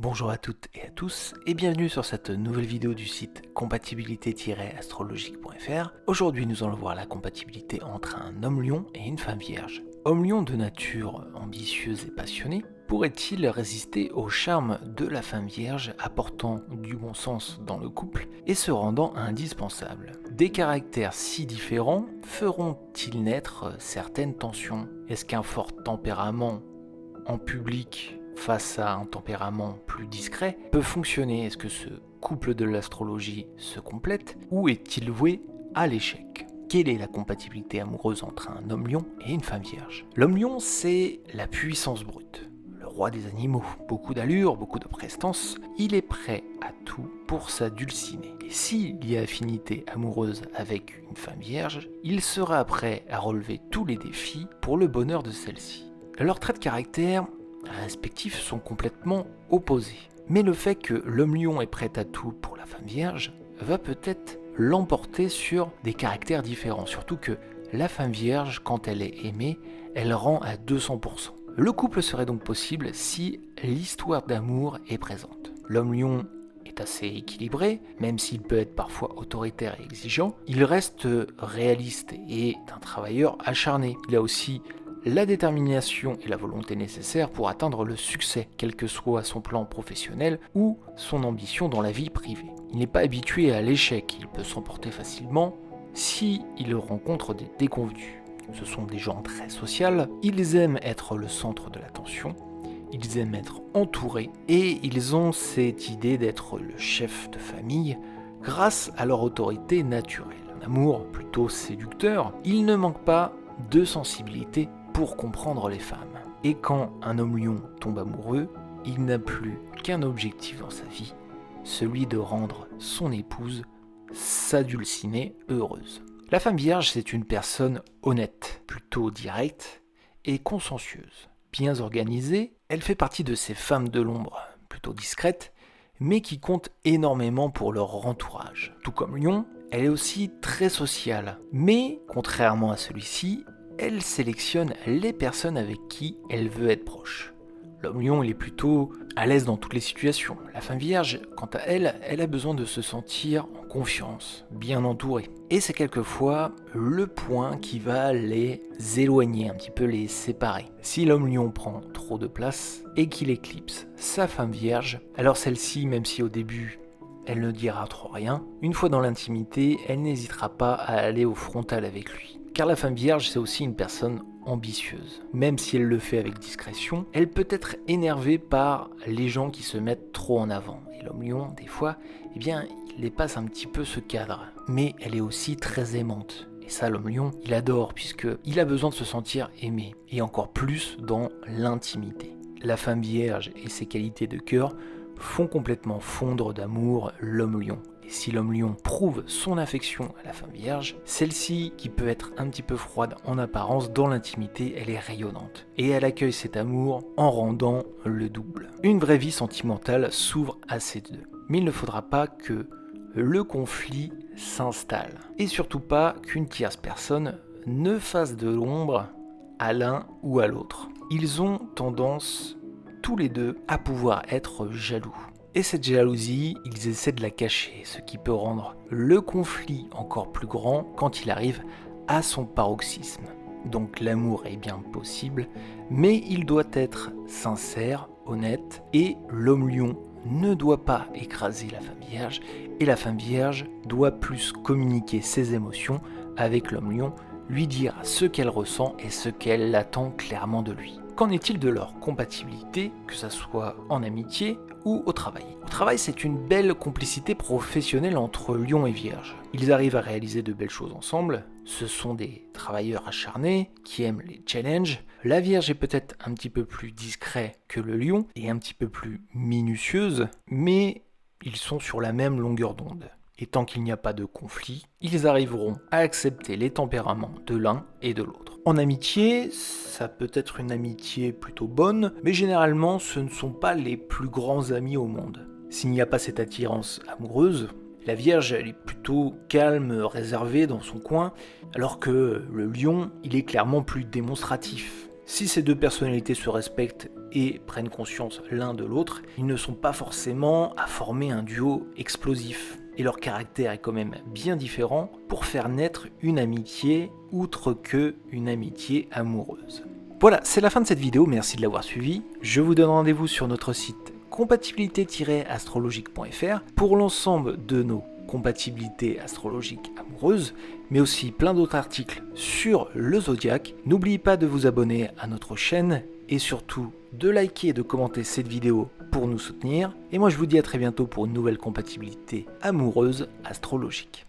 Bonjour à toutes et à tous et bienvenue sur cette nouvelle vidéo du site compatibilité-astrologique.fr. Aujourd'hui nous allons voir la compatibilité entre un homme lion et une femme vierge. Homme lion de nature ambitieuse et passionnée, pourrait-il résister au charme de la femme vierge apportant du bon sens dans le couple et se rendant indispensable? Des caractères si différents feront-ils naître certaines tensions? Est-ce qu'un fort tempérament en public face à un tempérament plus discret peut fonctionner? Est-ce que ce couple de l'astrologie se complète ou est-il voué à l'échec? Quelle est la compatibilité amoureuse entre un homme lion et une femme vierge? L'homme lion, c'est la puissance brute, le roi des animaux, beaucoup d'allure, beaucoup de prestance, il est prêt à tout pour s'adulciner. Et s'il y a affinité amoureuse avec une femme vierge, il sera prêt à relever tous les défis pour le bonheur de celle-ci. Leurs traits de caractère respectifs sont complètement opposés. Mais le fait que l'homme lion est prêt à tout pour la femme vierge va peut-être l'emporter sur des caractères différents. Surtout que la femme vierge, quand elle est aimée, elle rend à 200%. Le couple serait donc possible si l'histoire d'amour est présente. L'homme lion est assez équilibré, même s'il peut être parfois autoritaire et exigeant. Il reste réaliste et un travailleur acharné. Il a aussi la détermination et la volonté nécessaires pour atteindre le succès, quel que soit son plan professionnel ou son ambition dans la vie privée. Il n'est pas habitué à l'échec, il peut s'emporter facilement s'il rencontre des déconvenus. Ce sont des gens très sociaux, ils aiment être le centre de l'attention, ils aiment être entourés et ils ont cette idée d'être le chef de famille grâce à leur autorité naturelle. Un amour plutôt séducteur, il ne manque pas de sensibilité pour comprendre les femmes. Et quand un homme lion tombe amoureux, il n'a plus qu'un objectif dans sa vie, celui de rendre son épouse, sa dulcinée, heureuse. La femme vierge, c'est une personne honnête, plutôt directe et consciencieuse. Bien organisée, elle fait partie de ces femmes de l'ombre, plutôt discrètes, mais qui comptent énormément pour leur entourage. Tout comme Lion, elle est aussi très sociale, mais contrairement à celui-ci, elle sélectionne les personnes avec qui elle veut être proche. L'homme lion, il est plutôt à l'aise dans toutes les situations. La femme vierge, quant à elle, elle a besoin de se sentir en confiance, bien entourée. Et c'est quelquefois le point qui va les éloigner, un petit peu les séparer. Si l'homme lion prend trop de place et qu'il éclipse sa femme vierge, alors celle-ci, même si au début elle ne dira trop rien, une fois dans l'intimité, elle n'hésitera pas à aller au frontal avec lui. Car la femme vierge, c'est aussi une personne ambitieuse. Même si elle le fait avec discrétion, elle peut être énervée par les gens qui se mettent trop en avant. Et l'homme lion, des fois, eh bien, il dépasse un petit peu ce cadre. Mais elle est aussi très aimante. Et ça, l'homme lion, il adore puisqu'il a besoin de se sentir aimé. Et encore plus dans l'intimité. La femme vierge et ses qualités de cœur font complètement fondre d'amour l'homme lion. Et si l'homme lion prouve son affection à la femme vierge, celle-ci, qui peut être un petit peu froide en apparence, dans l'intimité, elle est rayonnante. Et elle accueille cet amour en rendant le double. Une vraie vie sentimentale s'ouvre à ces deux. Mais il ne faudra pas que le conflit s'installe. Et surtout pas qu'une tierce personne ne fasse de l'ombre à l'un ou à l'autre. Ils ont tendance tous les deux à pouvoir être jaloux. Et cette jalousie, ils essaient de la cacher, ce qui peut rendre le conflit encore plus grand quand il arrive à son paroxysme. Donc l'amour est bien possible, mais il doit être sincère, honnête, et l'homme lion ne doit pas écraser la femme vierge, et la femme vierge doit plus communiquer ses émotions avec l'homme lion, lui dire ce qu'elle ressent et ce qu'elle attend clairement de lui. Qu'en est-il de leur compatibilité, que ce soit en amitié ou au travail? Au travail, c'est une belle complicité professionnelle entre lion et vierge. Ils arrivent à réaliser de belles choses ensemble. Ce sont des travailleurs acharnés qui aiment les challenges. La vierge est peut-être un petit peu plus discret que le lion et un petit peu plus minutieuse, mais ils sont sur la même longueur d'onde. Et tant qu'il n'y a pas de conflit, ils arriveront à accepter les tempéraments de l'un et de l'autre. En amitié, ça peut être une amitié plutôt bonne, mais généralement ce ne sont pas les plus grands amis au monde. S'il n'y a pas cette attirance amoureuse, la Vierge elle est plutôt calme, réservée dans son coin, alors que le lion, il est clairement plus démonstratif. Si ces deux personnalités se respectent et prennent conscience l'un de l'autre, ils ne sont pas forcément à former un duo explosif. Et leur caractère est quand même bien différent pour faire naître une amitié outre que une amitié amoureuse. Voilà, c'est la fin de cette vidéo, merci de l'avoir suivi. Je vous donne rendez-vous sur notre site compatibilité-astrologique.fr pour l'ensemble de nos compatibilités astrologiques amoureuses, mais aussi plein d'autres articles sur le zodiaque. N'oubliez pas de vous abonner à notre chaîne et surtout de liker et de commenter cette vidéo pour nous soutenir. Et moi je vous dis à très bientôt pour une nouvelle compatibilité amoureuse astrologique.